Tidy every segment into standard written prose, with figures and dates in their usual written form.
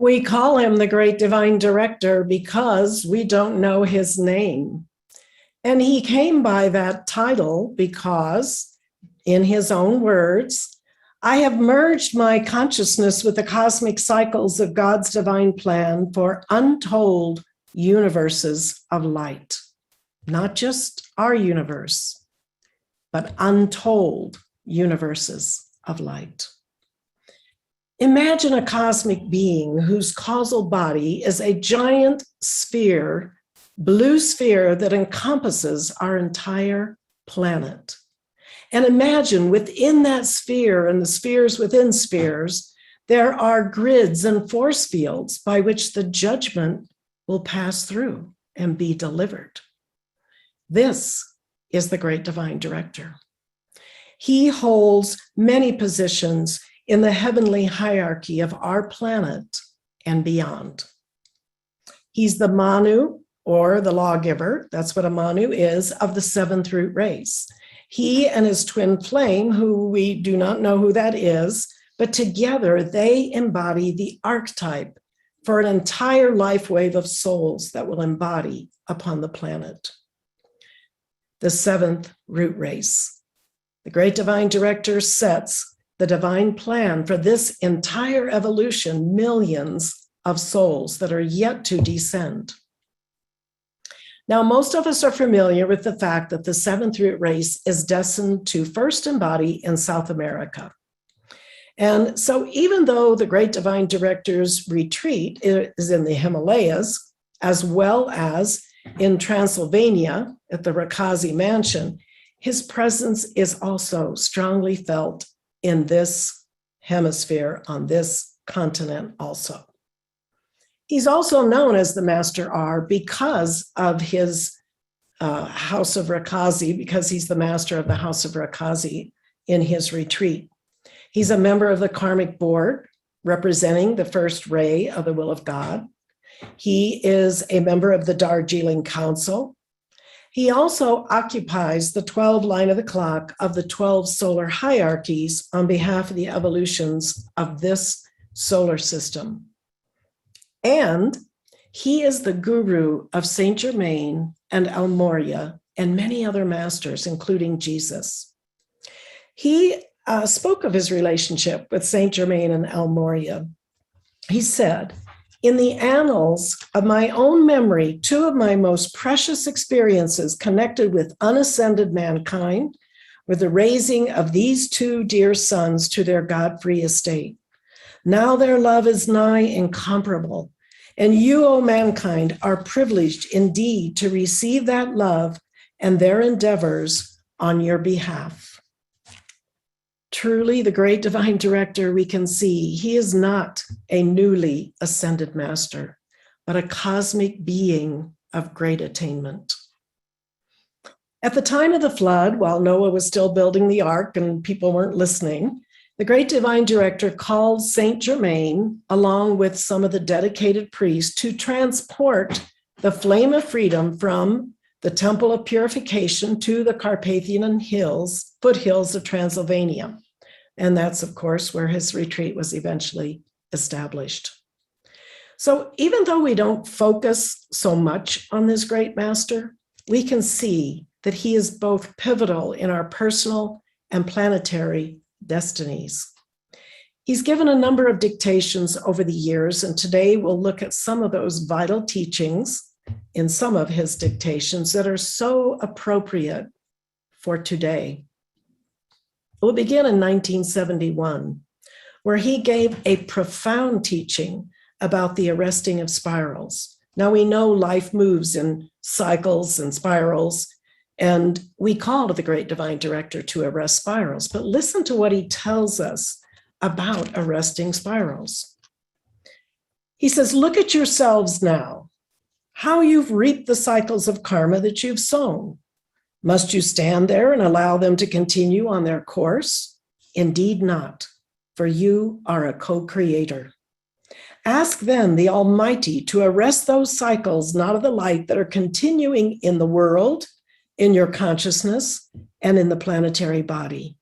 We call him the Great Divine Director because we don't know his name. And he came by that title because, in his own words, I have merged my consciousness with the cosmic cycles of God's divine plan for untold universes of light. Not just our universe, but untold universes of light. Imagine a cosmic being whose causal body is a giant sphere, blue sphere that encompasses our entire planet. And imagine within that sphere and the spheres within spheres, there are grids and force fields by which the judgment will pass through and be delivered. This is the Great Divine Director. He holds many positions in the heavenly hierarchy of our planet and beyond. He's the Manu, or the lawgiver, that's what a Manu is, of the seventh root race. He and his twin flame, who we do not know who that is, but together they embody the archetype for an entire life wave of souls that will embody upon the planet. The seventh root race. The Great Divine Director sets the divine plan for this entire evolution, millions of souls that are yet to descend. Now, most of us are familiar with the fact that the seventh root race is destined to first embody in South America. And so even though the Great Divine Director's retreat is in the Himalayas, as well as in Transylvania at the Rakazi Mansion, his presence is also strongly felt in this hemisphere, on this continent also. He's also known as the Master R because of his House of Rakazi, because he's the master of the House of Rakazi in his retreat. He's a member of the Karmic Board, representing the first ray of the will of God. He is a member of the Darjeeling Council. He also occupies the 12 line of the clock of the 12 solar hierarchies on behalf of the evolutions of this solar system. And he is the guru of Saint Germain and El Morya and many other masters, including Jesus. He spoke of his relationship with Saint Germain and El Morya. He said, in the annals of my own memory, two of my most precious experiences connected with unascended mankind were the raising of these two dear sons to their God-free estate. Now their love is nigh incomparable, and you, O mankind, are privileged indeed to receive that love and their endeavors on your behalf. Truly, the Great Divine Director, we can see, he is not a newly ascended master, but a cosmic being of great attainment. At the time of the flood, while Noah was still building the ark and people weren't listening, the Great Divine Director called Saint Germain, along with some of the dedicated priests, to transport the flame of freedom from the Temple of Purification to the Carpathian hills, foothills of Transylvania. And that's, of course, where his retreat was eventually established. So even though we don't focus so much on this great master, we can see that he is both pivotal in our personal and planetary destinies. He's given a number of dictations over the years, and today we'll look at some of those vital teachings in some of his dictations that are so appropriate for today. We'll begin in 1971, where he gave a profound teaching about the arresting of spirals. Now we know life moves in cycles and spirals, and we call to the Great Divine Director to arrest spirals, but listen to what he tells us about arresting spirals. He says, look at yourselves now, how you've reaped the cycles of karma that you've sown. Must you stand there and allow them to continue on their course? Indeed not, for you are a co-creator. Ask then the Almighty to arrest those cycles not of the light that are continuing in the world, in your consciousness, and in the planetary body.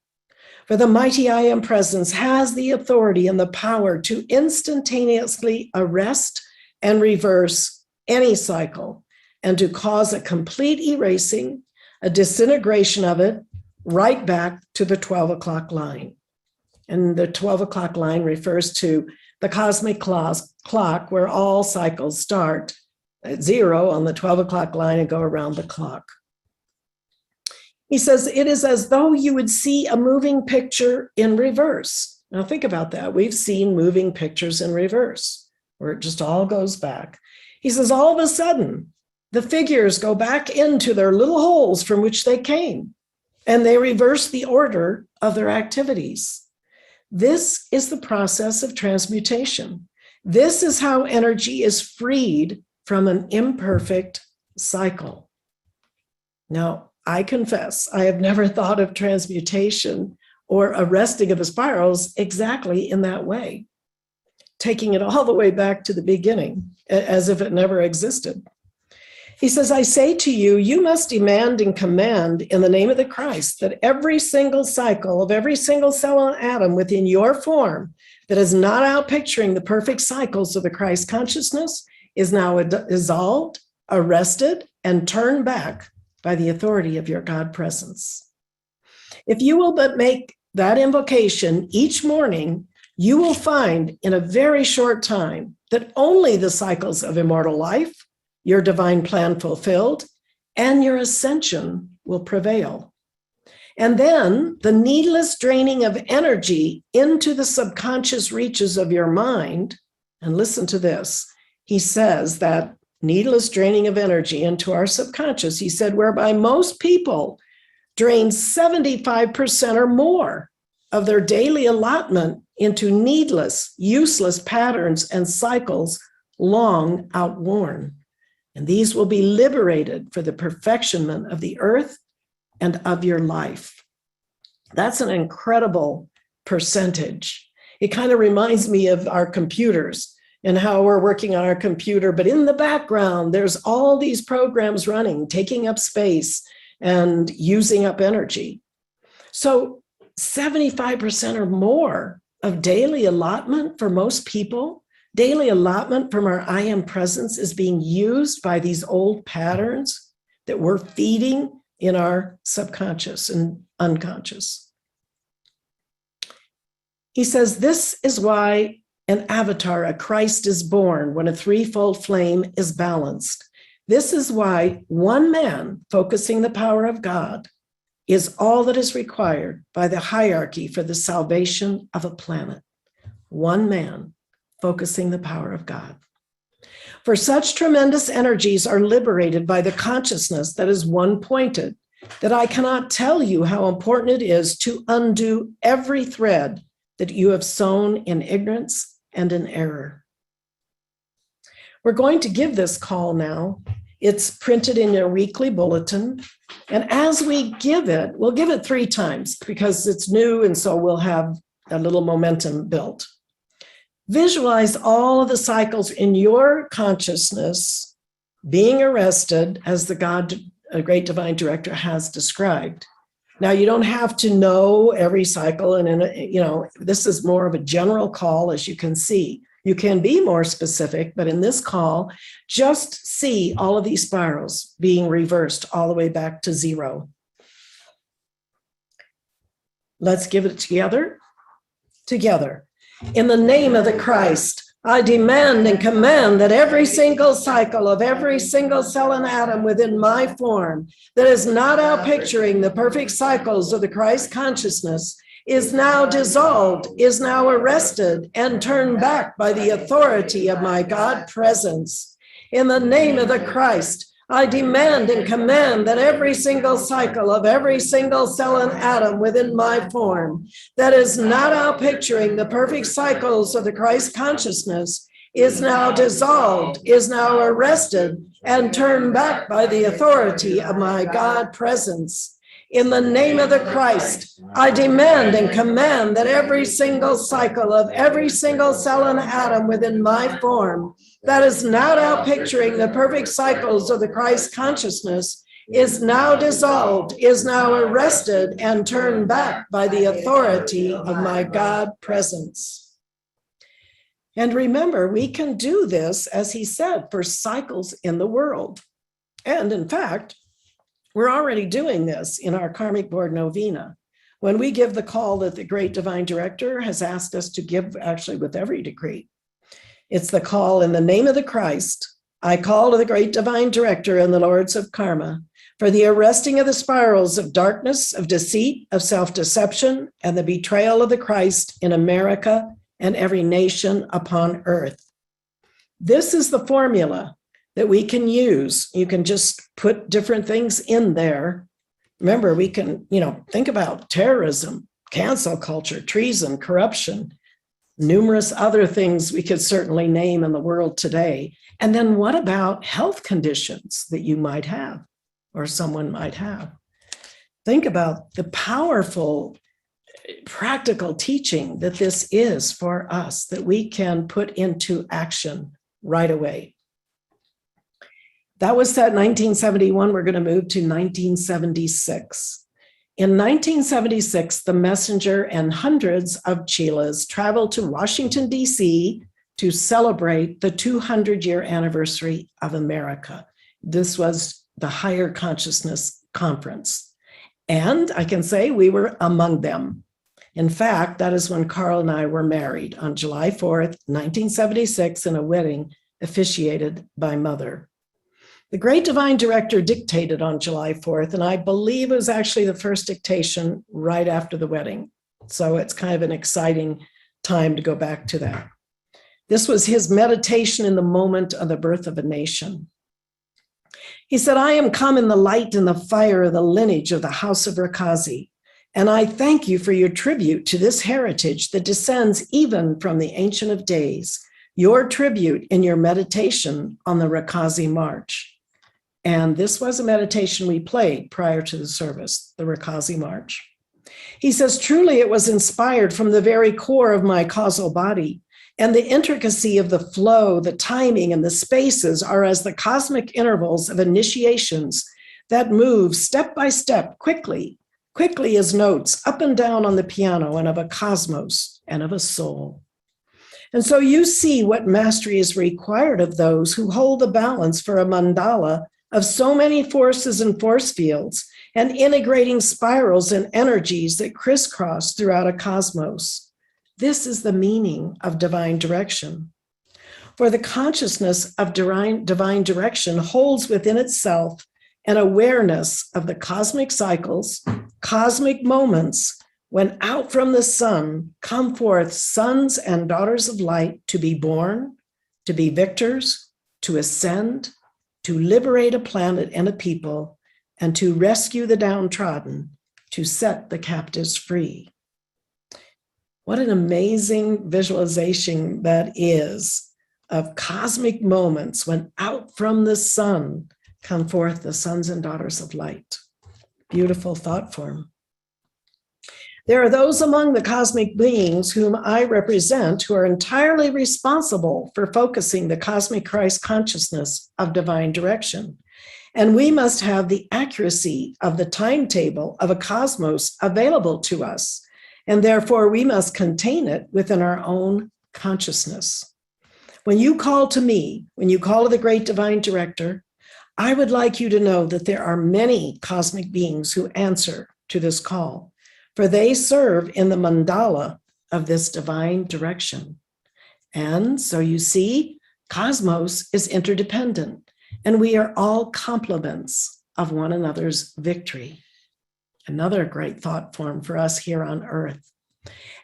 For the mighty I Am presence has the authority and the power to instantaneously arrest and reverse any cycle and to cause a complete erasing, a disintegration of it right back to the 12 o'clock line. And the 12 o'clock line refers to the cosmic clock where all cycles start at 0 on the 12 o'clock line and go around the clock. He says, it is as though you would see a moving picture in reverse. Now think about that. We've seen moving pictures in reverse, where it just all goes back. He says, all of a sudden, the figures go back into their little holes from which they came, and they reverse the order of their activities. This is the process of transmutation. This is how energy is freed from an imperfect cycle. Now, I confess, I have never thought of transmutation or arresting of the spirals exactly in that way, taking it all the way back to the beginning, as if it never existed. He says, I say to you, you must demand and command in the name of the Christ that every single cycle of every single cell and atom within your form that is not out picturing the perfect cycles of the Christ consciousness is now dissolved, arrested, and turned back by the authority of your God presence. If you will but make that invocation each morning, you will find in a very short time that only the cycles of immortal life, your divine plan fulfilled, and your ascension will prevail. And then the needless draining of energy into the subconscious reaches of your mind, and listen to this, he says that needless draining of energy into our subconscious, he said, whereby most people drain 75% or more of their daily allotment into needless, useless patterns and cycles long outworn. And these will be liberated for the perfectionment of the earth and of your life. That's an incredible percentage. It kind of reminds me of our computers and how we're working on our computer, but in the background, there's all these programs running, taking up space and using up energy. So 75% or more of daily allotment for most people, daily allotment from our I Am presence is being used by these old patterns that we're feeding in our subconscious and unconscious. He says, this is why an avatar, a Christ is born when a threefold flame is balanced. This is why one man focusing the power of God is all that is required by the hierarchy for the salvation of a planet. One man focusing the power of God. For such tremendous energies are liberated by the consciousness that is one-pointed, that I cannot tell you how important it is to undo every thread that you have sown in ignorance and in error. We're going to give this call now. It's printed in your weekly bulletin. And as we give it, we'll give it 3 times because it's new, and so we'll have a little momentum built. Visualize all of the cycles in your consciousness being arrested as the God, a great divine director, has described. Now, you don't have to know every cycle, and this is more of a general call, as you can see. You can be more specific, but in this call, just see all of these spirals being reversed all the way back to 0. Let's give it together. Together. In the name of the Christ, I demand and command that every single cycle of every single cell and atom within my form that is not out picturing the perfect cycles of the Christ consciousness is now dissolved, is now arrested, and turned back by the authority of my God presence. In the name of the Christ, I demand and command that every single cycle of every single cell and atom within my form that is not out picturing the perfect cycles of the Christ consciousness is now dissolved, is now arrested, and turned back by the authority of my God presence. In the name of the Christ, I demand and command that every single cycle of every single cell and atom within my form that is not out picturing the perfect cycles of the Christ consciousness is now dissolved, is now arrested and turned back by the authority of my God presence. And remember, we can do this, as he said, for cycles in the world. And in fact, we're already doing this in our Karmic Board Novena. When we give the call that the Great Divine Director has asked us to give, actually with every decree, it's the call in the name of the Christ. I call to the Great Divine Director and the Lords of Karma for the arresting of the spirals of darkness, of deceit, of self-deception, and the betrayal of the Christ in America and every nation upon earth. This is the formula that we can use. You can just put different things in there. Remember, we can, think about terrorism, cancel culture, treason, corruption, numerous other things we could certainly name in the world today. And then what about health conditions that you might have or someone might have? Think about the powerful, practical teaching that this is for us, that we can put into action right away. That was that 1971. We're going to move to 1976. In 1976, the messenger and hundreds of chelas traveled to Washington, D.C. to celebrate the 200-year anniversary of America. This was the Higher Consciousness Conference. And I can say we were among them. In fact, that is when Carl and I were married on July 4th, 1976, in a wedding officiated by Mother. The Great Divine Director dictated on July 4th, and I believe it was actually the first dictation right after the wedding. So it's kind of an exciting time to go back to that. This was his meditation in the moment of the birth of a nation. He said, I am come in the light and the fire of the lineage of the House of Rakazi, and I thank you for your tribute to this heritage that descends even from the Ancient of Days, your tribute in your meditation on the Rakazi March. And this was a meditation we played prior to the service, the Rakazi March. He says, truly it was inspired from the very core of my causal body, and the intricacy of the flow, the timing, and the spaces are as the cosmic intervals of initiations that move step by step, quickly as notes up and down on the piano, and of a cosmos and of a soul. And so you see what mastery is required of those who hold the balance for a mandala of so many forces and force fields and integrating spirals and energies that crisscross throughout a cosmos. This is the meaning of divine direction. For the consciousness of divine direction holds within itself an awareness of the cosmic cycles, cosmic moments, when out from the sun come forth sons and daughters of light to be born, to be victors, to ascend, to liberate a planet and a people, and to rescue the downtrodden, to set the captives free. What an amazing visualization that is of cosmic moments when out from the sun come forth the sons and daughters of light. Beautiful thought form. There are those among the cosmic beings whom I represent who are entirely responsible for focusing the cosmic Christ consciousness of divine direction. And we must have the accuracy of the timetable of a cosmos available to us. And therefore, we must contain it within our own consciousness. When you call to me, when you call to the Great Divine Director, I would like you to know that there are many cosmic beings who answer to this call, for they serve in the mandala of this divine direction. And so you see, cosmos is interdependent, and we are all complements of one another's victory. Another great thought form for us here on earth.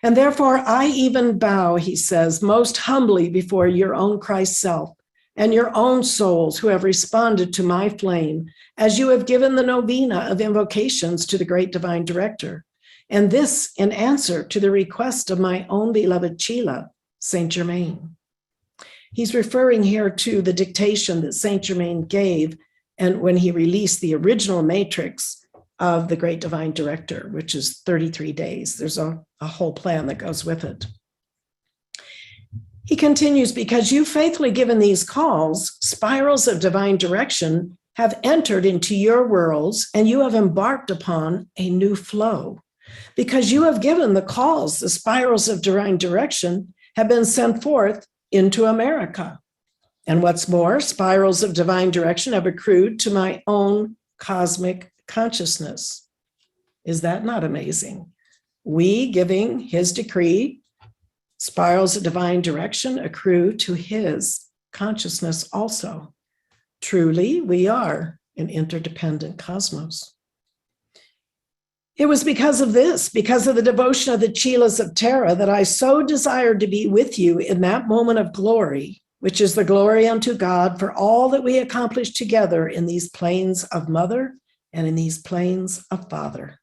And therefore, I even bow, he says, most humbly before your own Christ self and your own souls who have responded to my flame, as you have given the novena of invocations to the Great Divine Director. And this in answer to the request of my own beloved Chela, Saint Germain. He's referring here to the dictation that Saint Germain gave and when he released the original matrix of the Great Divine Director, which is 33 days. There's a whole plan that goes with it. He continues, because you've faithfully given these calls, spirals of divine direction have entered into your worlds, and you have embarked upon a new flow. Because you have given the calls, the spirals of divine direction have been sent forth into America. And what's more, spirals of divine direction have accrued to my own cosmic consciousness. Is that not amazing? We, giving his decree, spirals of divine direction accrue to his consciousness also. Truly, we are an interdependent cosmos. It was because of this, because of the devotion of the Chelas of Terra, that I so desired to be with you in that moment of glory, which is the glory unto God for all that we accomplish together in these planes of Mother and in these planes of Father.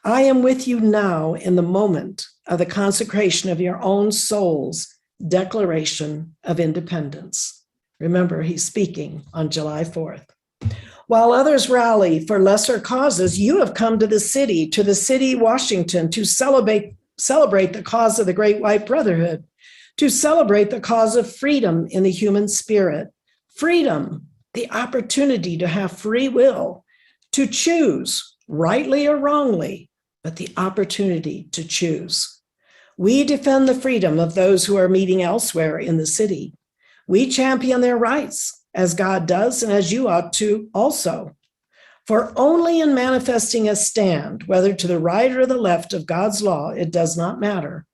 I am with you now in the moment of the consecration of your own soul's declaration of independence. Remember, he's speaking on July 4th. While others rally for lesser causes, you have come to the city, Washington, to celebrate the cause of the Great White Brotherhood, to celebrate the cause of freedom in the human spirit. Freedom, the opportunity to have free will, to choose, rightly or wrongly, but the opportunity to choose. We defend the freedom of those who are meeting elsewhere in the city. We champion their rights, as God does, and as you ought to also. For only in manifesting a stand, whether to the right or the left of God's law, it does not matter,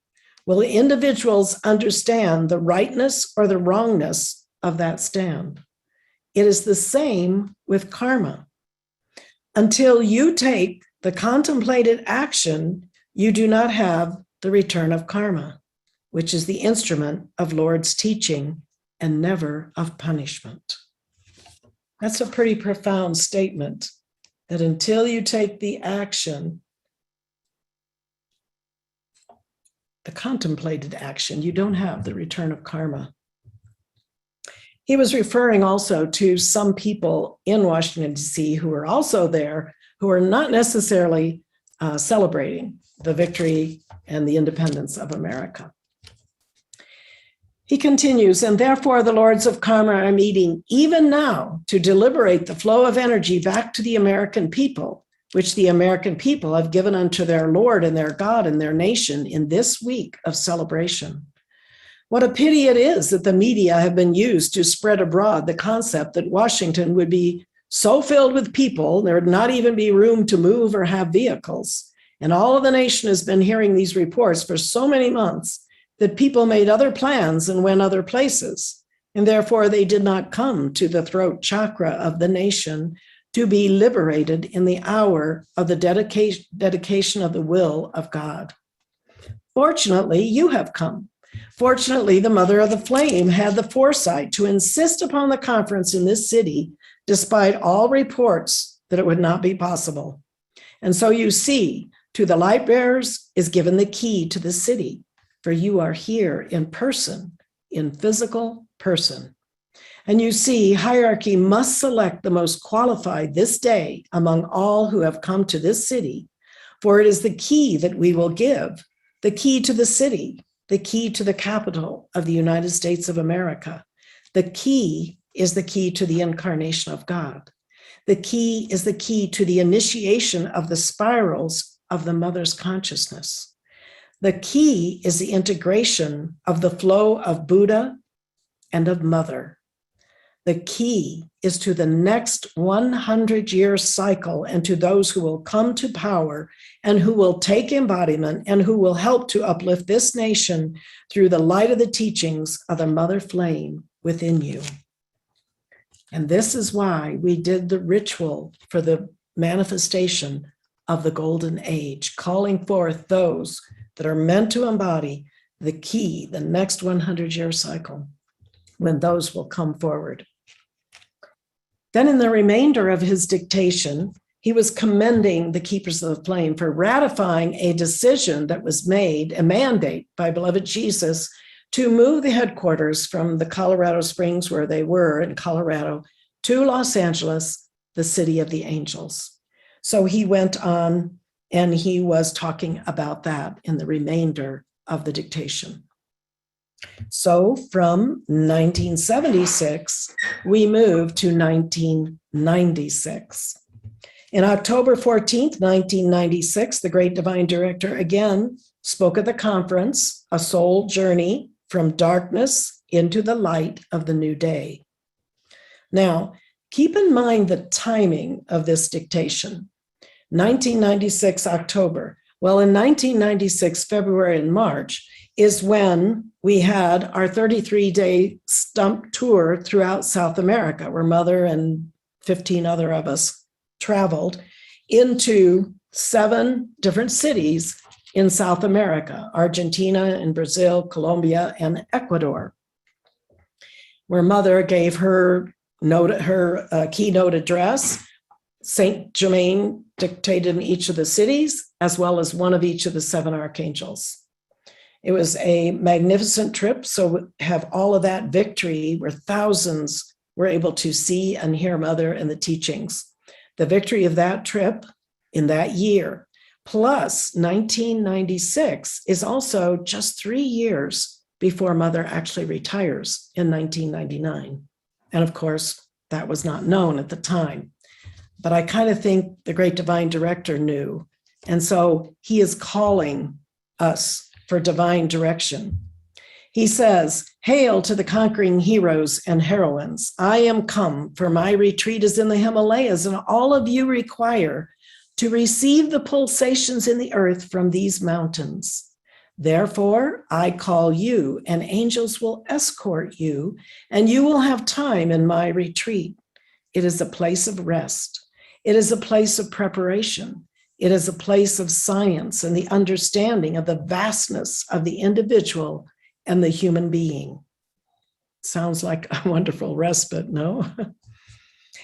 will individuals understand the rightness or the wrongness of that stand. It is the same with karma. Until you take the contemplated action, you do not have the return of karma, which is the instrument of Lord's teaching and never of punishment. That's a pretty profound statement, that until you take the action, the contemplated action, you don't have the return of karma. He was referring also to some people in Washington, D.C. who are also there, who are not necessarily celebrating the victory and the independence of America. He continues, and therefore the lords of karma are meeting even now to deliberate the flow of energy back to the American people, which the American people have given unto their Lord and their God and their nation in this week of celebration. What a pity it is that the media have been used to spread abroad the concept that Washington would be so filled with people, there would not even be room to move or have vehicles. And all of the nation has been hearing these reports for so many months that people made other plans and went other places, and therefore they did not come to the throat chakra of the nation to be liberated in the hour of the dedication of the will of God. Fortunately, you have come. Fortunately, the Mother of the Flame had the foresight to insist upon the conference in this city, despite all reports that it would not be possible. And so you see, to the light bearers is given the key to the city, for you are here in person, in physical person. And you see, hierarchy must select the most qualified this day among all who have come to this city, for it is the key that we will give, the key to the city, the key to the capital of the United States of America. The key is the key to the incarnation of God. The key is the key to the initiation of the spirals of the mother's consciousness. The key is the integration of the flow of Buddha and of Mother. The key is to the next 100-year cycle and to those who will come to power and who will take embodiment and who will help to uplift this nation through the light of the teachings of the Mother Flame within you. And this is why we did the ritual for the manifestation of the Golden Age, calling forth those that are meant to embody the key, the next 100-year cycle, when those will come forward. Then in the remainder of his dictation, he was commending the Keepers of the Flame for ratifying a decision that was made, a mandate by beloved Jesus, to move the headquarters from the Colorado Springs, where they were in Colorado, to Los Angeles, the city of the angels. So he went on and he was talking about that in the remainder of the dictation. So from 1976, we moved to 19 1996. In October 14th, 1996, the great divine director again spoke at the conference, A Soul Journey from Darkness into the Light of the New Day. Now, keep in mind the timing of this dictation. 1996, October. Well, in 1996, February and March is when we had our 33-day stump tour throughout South America, where Mother and 15 other of us traveled into 7 different cities in South America, Argentina and Brazil, Colombia, and Ecuador, where Mother gave her keynote address. Saint Germain dictated in each of the cities, as well as one of each of the 7 archangels. It was a magnificent trip. So we have all of that victory where thousands were able to see and hear Mother and the teachings. The victory of that trip in that year, plus 1996, is also just 3 years before Mother actually retires in 1999. And of course, that was not known at the time. But I kind of think the great divine director knew. And so he is calling us for divine direction. He says, "Hail to the conquering heroes and heroines. I am come, for my retreat is in the Himalayas, and all of you require to receive the pulsations in the earth from these mountains. Therefore, I call you, and angels will escort you, and you will have time in my retreat. It is a place of rest. It is a place of preparation. It is a place of science and the understanding of the vastness of the individual and the human being." Sounds like a wonderful respite, no?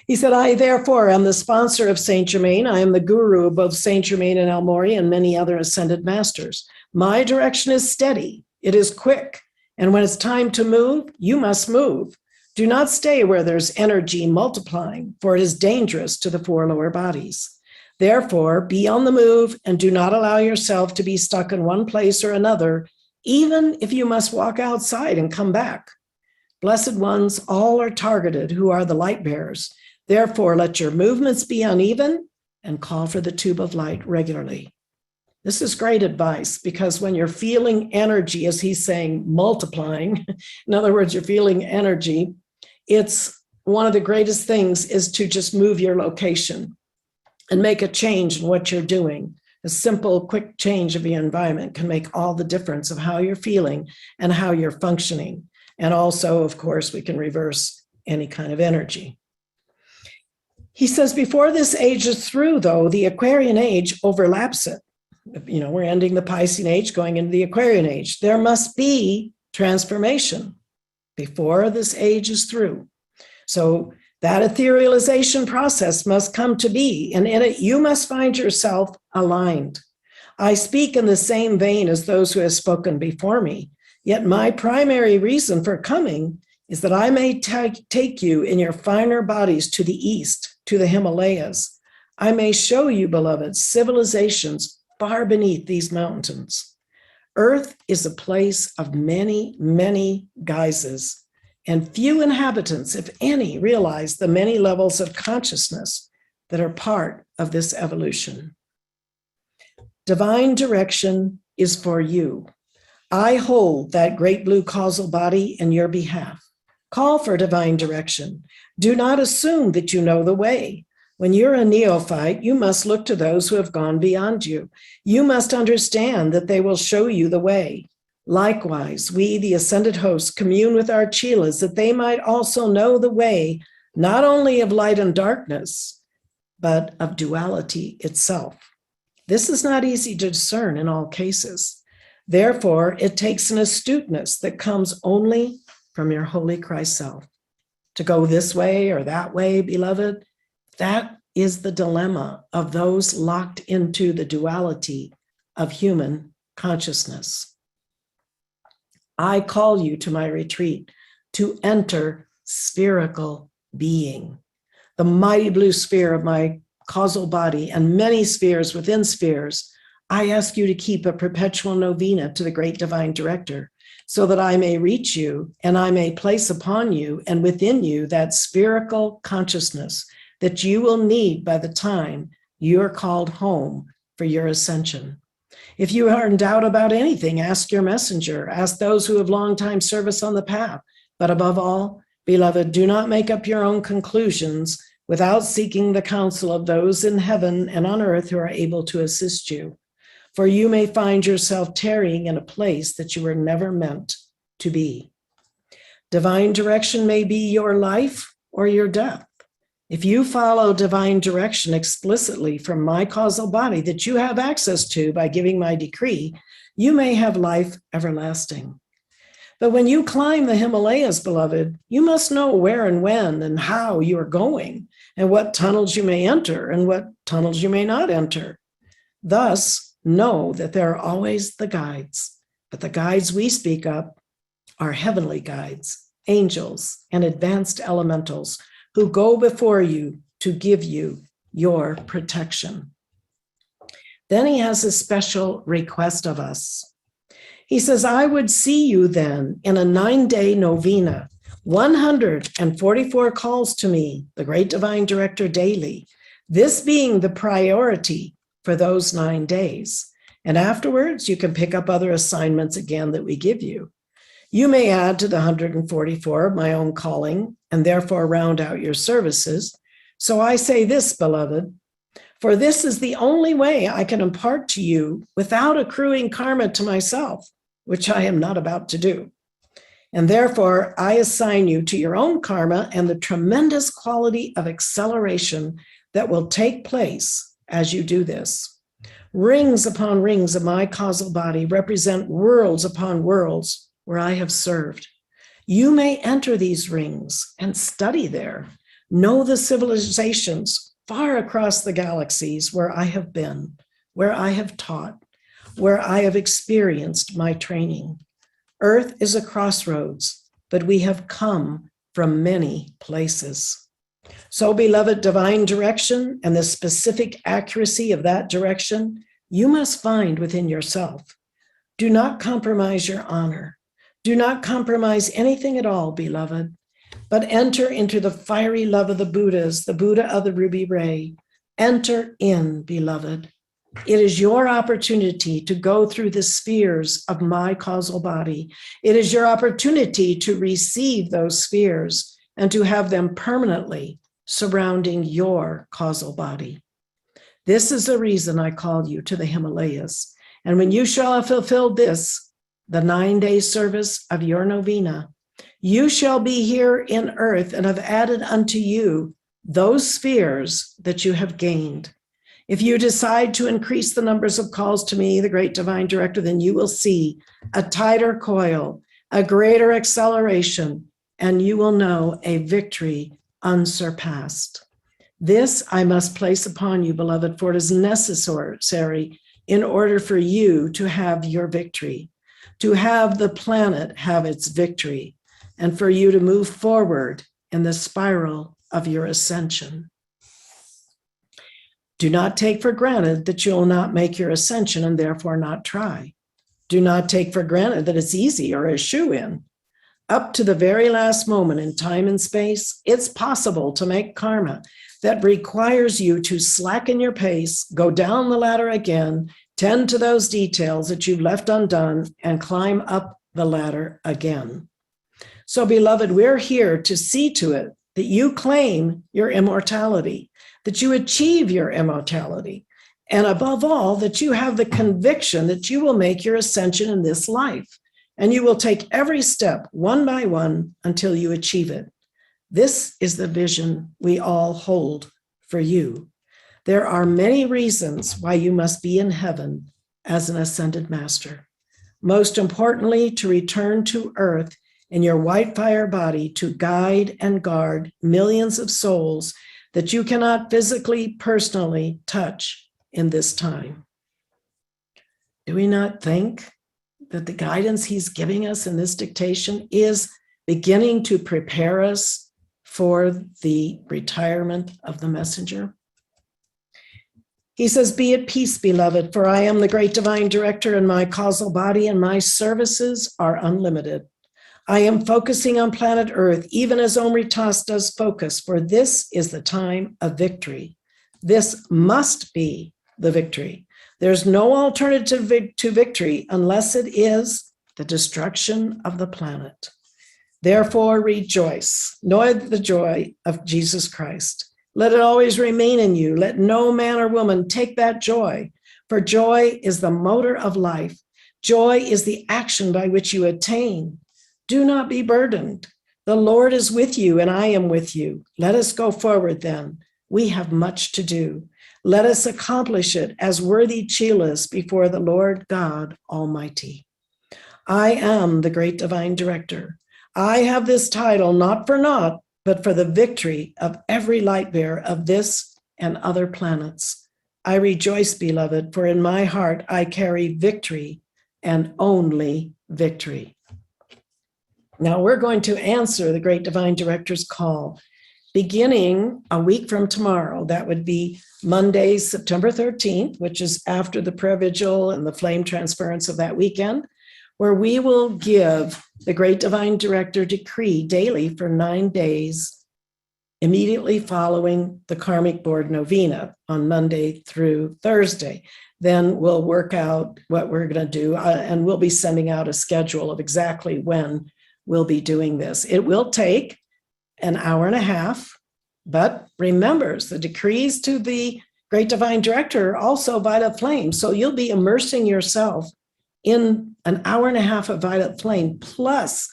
He said, "I therefore am the sponsor of Saint Germain. I am the guru of both Saint Germain and El Morya and many other ascended masters. My direction is steady. It is quick. And when it's time to move, you must move. Do not stay where there's energy multiplying, for it is dangerous to the 4 lower bodies. Therefore, be on the move and do not allow yourself to be stuck in one place or another, even if you must walk outside and come back. Blessed ones, all are targeted who are the light bearers. Therefore, let your movements be uneven and call for the tube of light regularly." This is great advice, because when you're feeling energy, as he's saying, multiplying, in other words, you're feeling energy, it's one of the greatest things is to just move your location and make a change in what you're doing. A simple, quick change of your environment can make all the difference of how you're feeling and how you're functioning. And also, of course, we can reverse any kind of energy. He says, before this age is through, though, the Aquarian age overlaps it. We're ending the Piscean age, going into the Aquarian age. There must be transformation before this age is through. So that etherealization process must come to be, and in it, you must find yourself aligned. I speak in the same vein as those who have spoken before me, yet my primary reason for coming is that I may take you in your finer bodies to the east, to the Himalayas. I may show you, beloved, civilizations far beneath these mountains. Earth is a place of many, many guises, and few inhabitants, if any, realize the many levels of consciousness that are part of this evolution. Divine direction is for you. I hold that great blue causal body in your behalf. Call for divine direction. Do not assume that you know the way. When you're a neophyte, you must look to those who have gone beyond you. You must understand that they will show you the way. Likewise, we, the ascended hosts, commune with our chelas that they might also know the way, not only of light and darkness, but of duality itself. This is not easy to discern in all cases. Therefore, it takes an astuteness that comes only from your holy Christ self. To go this way or that way, beloved, that is the dilemma of those locked into the duality of human consciousness. I call you to my retreat to enter spherical being, the mighty blue sphere of my causal body and many spheres within spheres. I ask you to keep a perpetual novena to the great divine director so that I may reach you and I may place upon you and within you that spherical consciousness that you will need by the time you are called home for your ascension. If you are in doubt about anything, ask your messenger, ask those who have long time service on the path. But above all, beloved, do not make up your own conclusions without seeking the counsel of those in heaven and on earth who are able to assist you. For you may find yourself tarrying in a place that you were never meant to be. Divine direction may be your life or your death. If you follow divine direction explicitly from my causal body that you have access to by giving my decree, you may have life everlasting. But when you climb the Himalayas, beloved, you must know where and when and how you are going, and what tunnels you may enter and what tunnels you may not enter. Thus, know that there are always the guides, but the guides we speak of are heavenly guides, angels, and advanced elementals who go before you to give you your protection. Then he has a special request of us. He says, I would see you then in a 9-day novena, 144 calls to me, the great divine director, daily, this being the priority for those 9 days. And afterwards, you can pick up other assignments again that we give you. You may add to the 144 of my own calling and therefore round out your services. So I say this, beloved, for this is the only way I can impart to you without accruing karma to myself, which I am not about to do. And therefore, I assign you to your own karma and the tremendous quality of acceleration that will take place as you do this. Rings upon rings of my causal body represent worlds upon worlds where I have served. You may enter these rings and study there, know the civilizations far across the galaxies where I have been, where I have taught, where I have experienced my training. Earth is a crossroads, but we have come from many places. So, beloved, divine direction and the specific accuracy of that direction, you must find within yourself. Do not compromise your honor. Do not compromise anything at all, beloved, but enter into the fiery love of the Buddhas, the Buddha of the ruby ray. Enter in, beloved. It is your opportunity to go through the spheres of my causal body. It is your opportunity to receive those spheres and to have them permanently surrounding your causal body. This is the reason I called you to the Himalayas. And when you shall have fulfilled this, the 9-day service of your novena, you shall be here in earth and have added unto you those spheres that you have gained. If you decide to increase the numbers of calls to me, the great divine director, then you will see a tighter coil, a greater acceleration, and you will know a victory unsurpassed. This I must place upon you, beloved, for it is necessary in order for you to have your victory, to have the planet have its victory, and for you to move forward in the spiral of your ascension. Do not take for granted that you'll not make your ascension and therefore not try. Do not take for granted that it's easy or a shoo-in. Up to the very last moment in time and space, it's possible to make karma that requires you to slacken your pace, go down the ladder again, tend to those details that you've left undone, and climb up the ladder again. So, beloved, we're here to see to it that you claim your immortality, that you achieve your immortality, and above all, that you have the conviction that you will make your ascension in this life, and you will take every step one by one until you achieve it. This is the vision we all hold for you. There are many reasons why you must be in heaven as an ascended master. Most importantly, to return to earth in your white fire body to guide and guard millions of souls that you cannot physically, personally touch in this time. Do we not think that the guidance he's giving us in this dictation is beginning to prepare us for the retirement of the messenger? He says, be at peace, beloved, for I am the great divine director, and my causal body and my services are unlimited. I am focusing on planet Earth, even as Omri Tas does focus, for this is the time of victory. This must be the victory. There's no alternative to victory unless it is the destruction of the planet. Therefore, rejoice. Know the joy of Jesus Christ. Let it always remain in you. Let no man or woman take that joy, for joy is the motor of life. Joy is the action by which you attain. Do not be burdened. The Lord is with you, and I am with you. Let us go forward then. We have much to do. Let us accomplish it as worthy chelas before the Lord God Almighty. I am the great divine director. I have this title not for naught, but for the victory of every light bearer of this and other planets. I rejoice, beloved, for in my heart I carry victory and only victory. Now we're going to answer the great divine director's call beginning a week from tomorrow. That would be Monday, September 13th, which is after the prayer vigil and the flame transference of that weekend, where we will give the great divine director decree daily for 9 days, immediately following the karmic board novena on Monday through Thursday. Then we'll work out what we're going to do, and we'll be sending out a schedule of exactly when we'll be doing this. It will take an hour and a half, but remembers the decrees to the great divine director are also violet flame. So you'll be immersing yourself in an hour and a half of violet flame, plus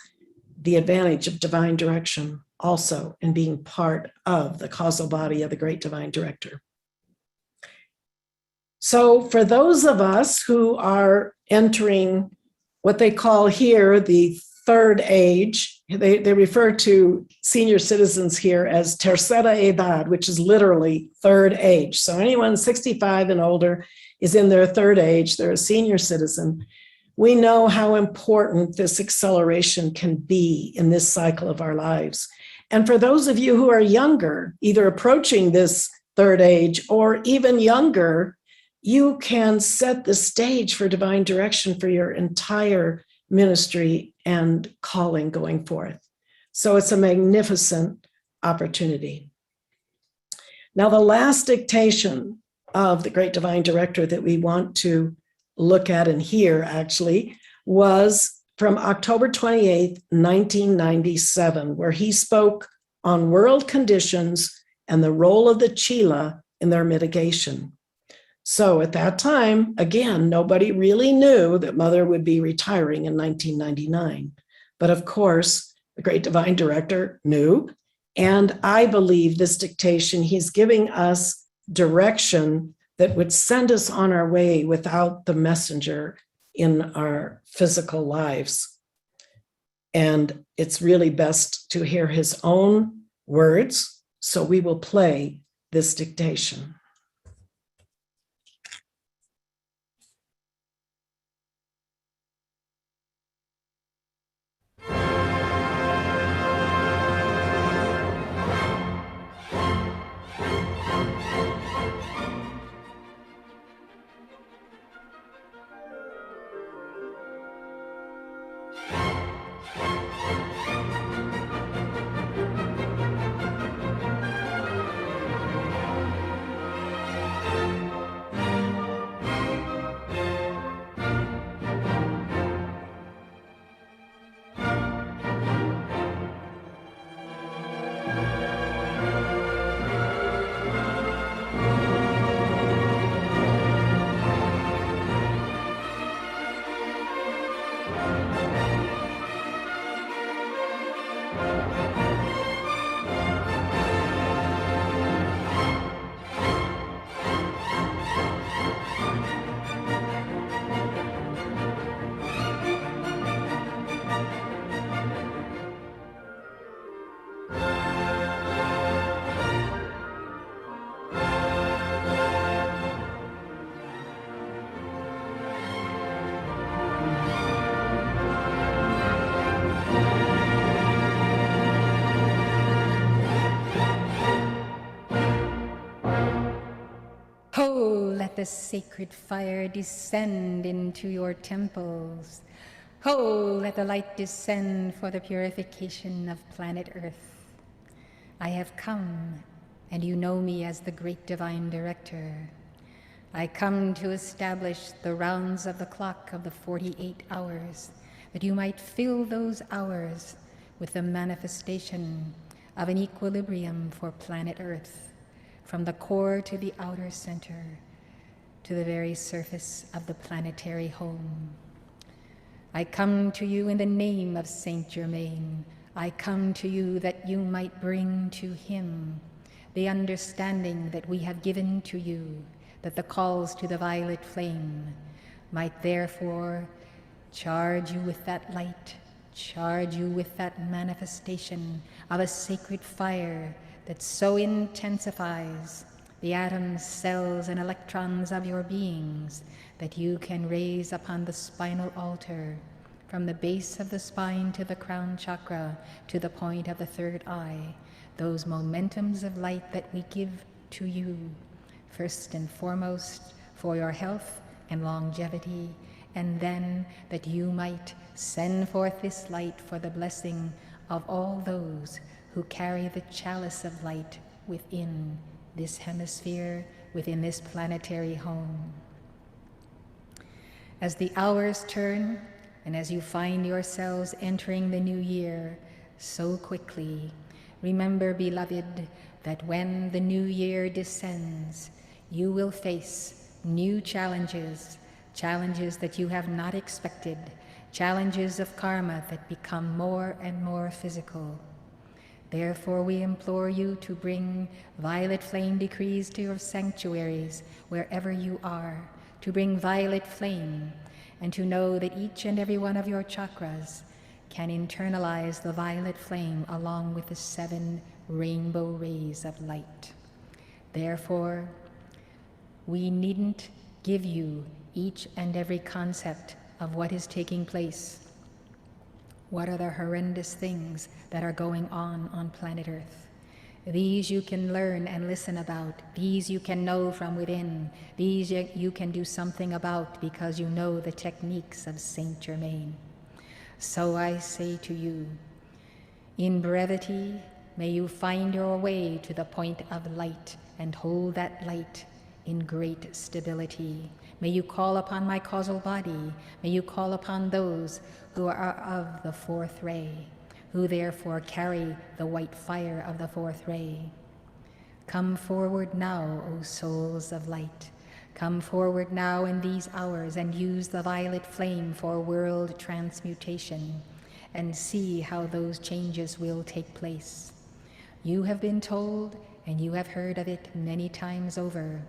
the advantage of divine direction also in being part of the causal body of the great divine director. So for those of us who are entering what they call here the third age, they refer to senior citizens here as tercera edad, which is literally third age. So anyone 65 and older is in their third age, they're a senior citizen. We know how important this acceleration can be in this cycle of our lives. And for those of you who are younger, either approaching this third age or even younger, you can set the stage for divine direction for your entire ministry and calling going forth. So it's a magnificent opportunity. Now, the last dictation of the great divine director that we want to look at and hear actually was from October 28th, 1997, where he spoke on world conditions and the role of the Chila in their mitigation. So at that time, again, nobody really knew that Mother would be retiring in 1999. But of course, the great divine director knew. And I believe this dictation, he's giving us direction that would send us on our way without the messenger in our physical lives. And it's really best to hear his own words. So we will play this dictation. Oh, let the sacred fire descend into your temples. Ho, let the light descend for the purification of planet Earth. I have come, and you know me as the great divine director. I come to establish the rounds of the clock of the 48 hours, that you might fill those hours with the manifestation of an equilibrium for planet Earth, from the core to the outer center, to the very surface of the planetary home. I come to you in the name of Saint Germain. I come to you that you might bring to him the understanding that we have given to you, that the calls to the violet flame might therefore charge you with that light, charge you with that manifestation of a sacred fire that so intensifies the atoms, cells, and electrons of your beings that you can raise upon the spinal altar, from the base of the spine to the crown chakra to the point of the third eye, those momentums of light that we give to you, first and foremost for your health and longevity, and then that you might send forth this light for the blessing of all those who carry the chalice of light within this hemisphere, within this planetary home. As the hours turn, and as you find yourselves entering the new year so quickly, remember, beloved, that when the new year descends, you will face new challenges, challenges that you have not expected, challenges of karma that become more and more physical. Therefore, we implore you to bring violet flame decrees to your sanctuaries wherever you are, to bring violet flame, and to know that each and every one of your chakras can internalize the violet flame along with the 7 rainbow rays of light. Therefore, we needn't give you each and every concept of what is taking place. What are the horrendous things that are going on planet Earth? These you can learn and listen about. These you can know from within. These you can do something about because you know the techniques of Saint Germain. So I say to you, in brevity, may you find your way to the point of light and hold that light in great stability. May you call upon my causal body. May you call upon those who are of the 4th ray, who therefore carry the white fire of the 4th ray. Come forward now, O souls of light. Come forward now in these hours and use the violet flame for world transmutation, and see how those changes will take place. You have been told, and you have heard of it many times over,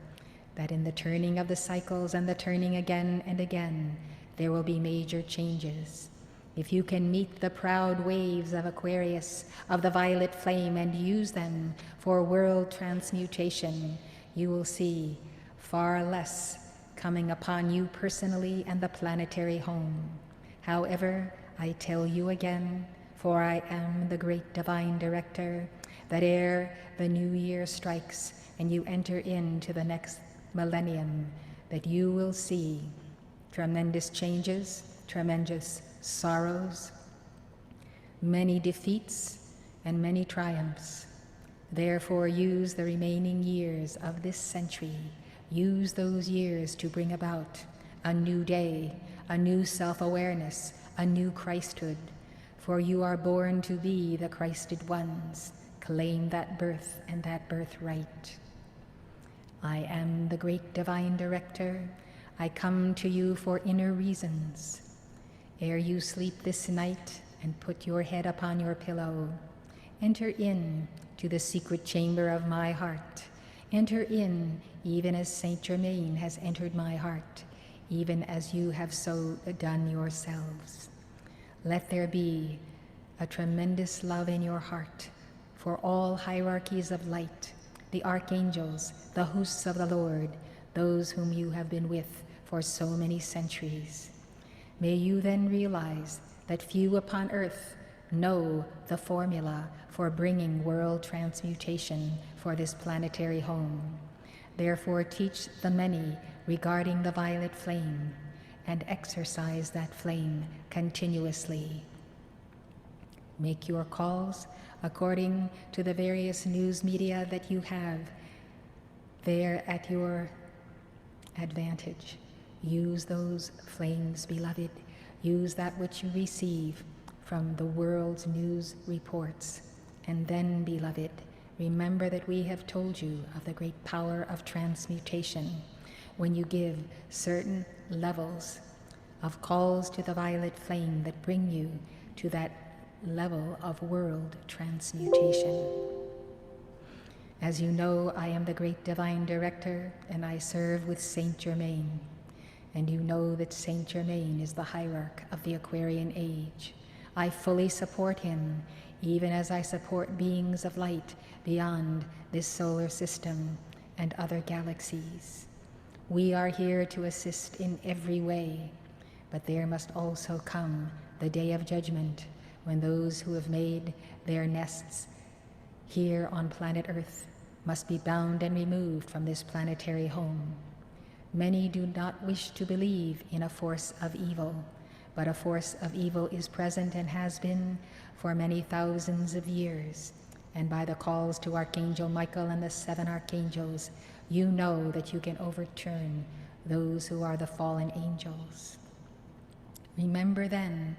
that in the turning of the cycles and the turning again and again, there will be major changes. If you can meet the proud waves of Aquarius, of the violet flame, and use them for world transmutation, you will see far less coming upon you personally and the planetary home. However, I tell you again, for I am the great divine director, that ere the new year strikes and you enter into the next millennium, that you will see tremendous changes, tremendous sorrows, many defeats, and many triumphs. Therefore, use the remaining years of this century. Use those years to bring about a new day, a new self-awareness, a new Christhood. For you are born to be the Christed ones. Claim that birth and that birthright. I am the great divine director. I come to you for inner reasons. Ere you sleep this night and put your head upon your pillow, enter in to the secret chamber of my heart. Enter in even as Saint Germain has entered my heart, even as you have so done yourselves. Let there be a tremendous love in your heart for all hierarchies of light, the archangels, the hosts of the Lord, those whom you have been with for so many centuries. May you then realize that few upon earth know the formula for bringing world transmutation for this planetary home. Therefore, teach the many regarding the violet flame, and exercise that flame continuously. Make your calls according to the various news media that you have there at your advantage. Use those flames, beloved. Use that which you receive from the world's news reports. And then, beloved, remember that we have told you of the great power of transmutation when you give certain levels of calls to the violet flame that bring you to that level of world transmutation. As you know, I am the great divine director, and I serve with Saint Germain. And you know that Saint Germain is the hierarch of the Aquarian age. I fully support him, even as I support beings of light beyond this solar system and other galaxies. We are here to assist in every way, but there must also come the day of judgment, when those who have made their nests here on planet Earth must be bound and removed from this planetary home. Many do not wish to believe in a force of evil, but a force of evil is present and has been for many thousands of years. And by the calls to Archangel Michael and the 7 archangels, you know that you can overturn those who are the fallen angels. Remember then,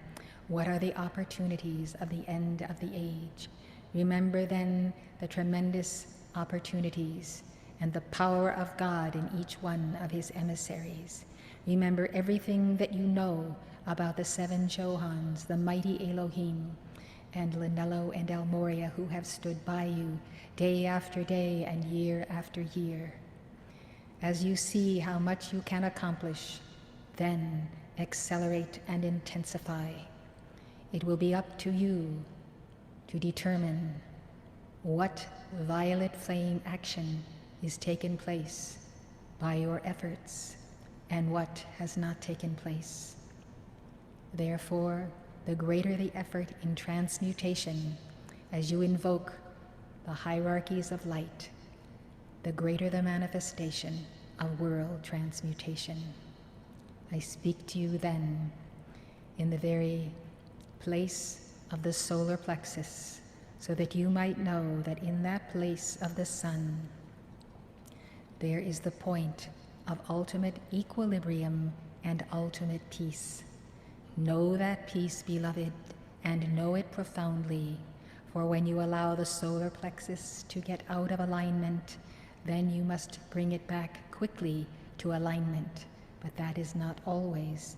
what are the opportunities of the end of the age? Remember then the tremendous opportunities and the power of God in each one of his emissaries. Remember everything that you know about the 7 Johans, the mighty Elohim, and Linello and El Moria, who have stood by you day after day and year after year. As you see how much you can accomplish, then accelerate and intensify. It will be up to you to determine what violet flame action is taken place by your efforts and what has not taken place. Therefore, the greater the effort in transmutation as you invoke the hierarchies of light, the greater the manifestation of world transmutation. I speak to you then in the very place of the solar plexus, so that you might know that in that place of the sun, there is the point of ultimate equilibrium and ultimate peace. Know that peace, beloved, and know it profoundly, for when you allow the solar plexus to get out of alignment, then you must bring it back quickly to alignment, but that is not always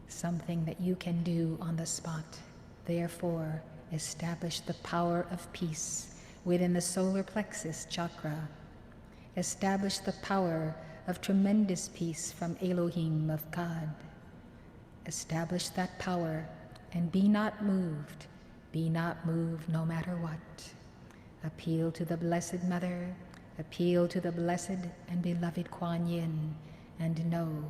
something that you can do on the spot. Therefore, establish the power of peace within the solar plexus chakra. Establish the power of tremendous peace from Elohim, of God. Establish that power and be not moved. Be not moved no matter what. Appeal to the Blessed Mother, appeal to the blessed and beloved Kuan Yin, and know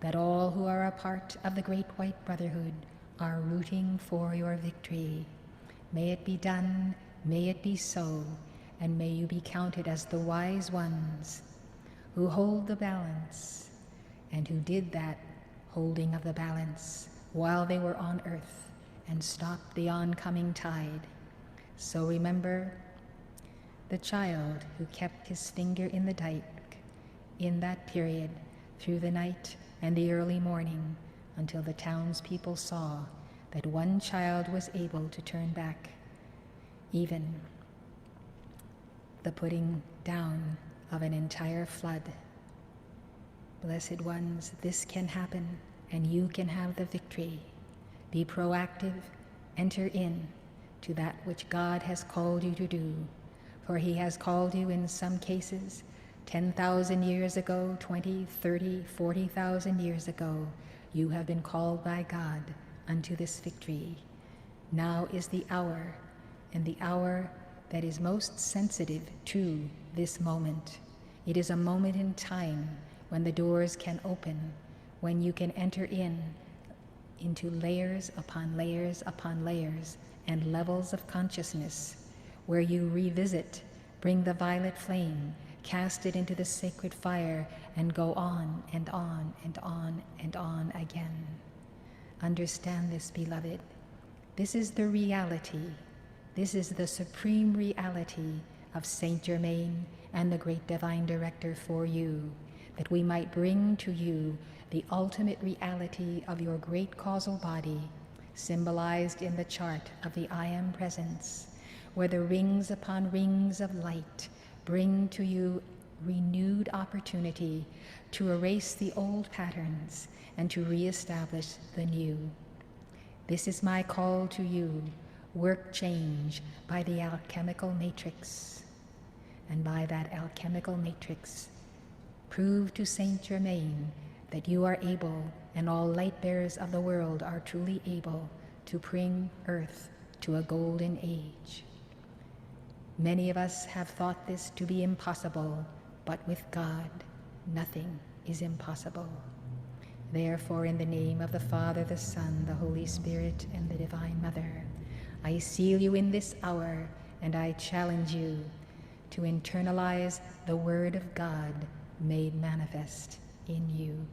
that all who are a part of the Great White Brotherhood are rooting for your victory. May it be done, may it be so, and may you be counted as the wise ones who hold the balance and who did that holding of the balance while they were on earth and stopped the oncoming tide. So remember the child who kept his finger in the dike in that period through the night and the early morning until the townspeople saw that one child was able to turn back even the putting down of an entire flood. Blessed ones, this can happen and you can have the victory. Be proactive, enter in to that which God has called you to do, for he has called you in some cases 10,000 years ago, 20, 30, 40,000 years ago. You have been called by God unto this victory. Now is the hour, and the hour that is most sensitive to this moment. It is a moment in time when the doors can open, when you can enter into layers upon layers upon layers and levels of consciousness, where you revisit, bring the violet flame, cast it into the sacred fire, and go on and on and on and on again. Understand this, beloved. This is the reality. This is the supreme reality of Saint Germain and the great divine director for you, that we might bring to you the ultimate reality of your great causal body, symbolized in the chart of the I Am Presence, where the rings upon rings of light bring to you renewed opportunity to erase the old patterns and to reestablish the new. This is my call to you. Work change by the alchemical matrix. And by that alchemical matrix, prove to Saint Germain that you are able, and all light bearers of the world are truly able, to bring Earth to a golden age. Many of us have thought this to be impossible, but with God, nothing is impossible. Therefore, in the name of the Father, the Son, the Holy Spirit, and the Divine Mother, I seal you in this hour, and I challenge you to internalize the Word of God made manifest in you.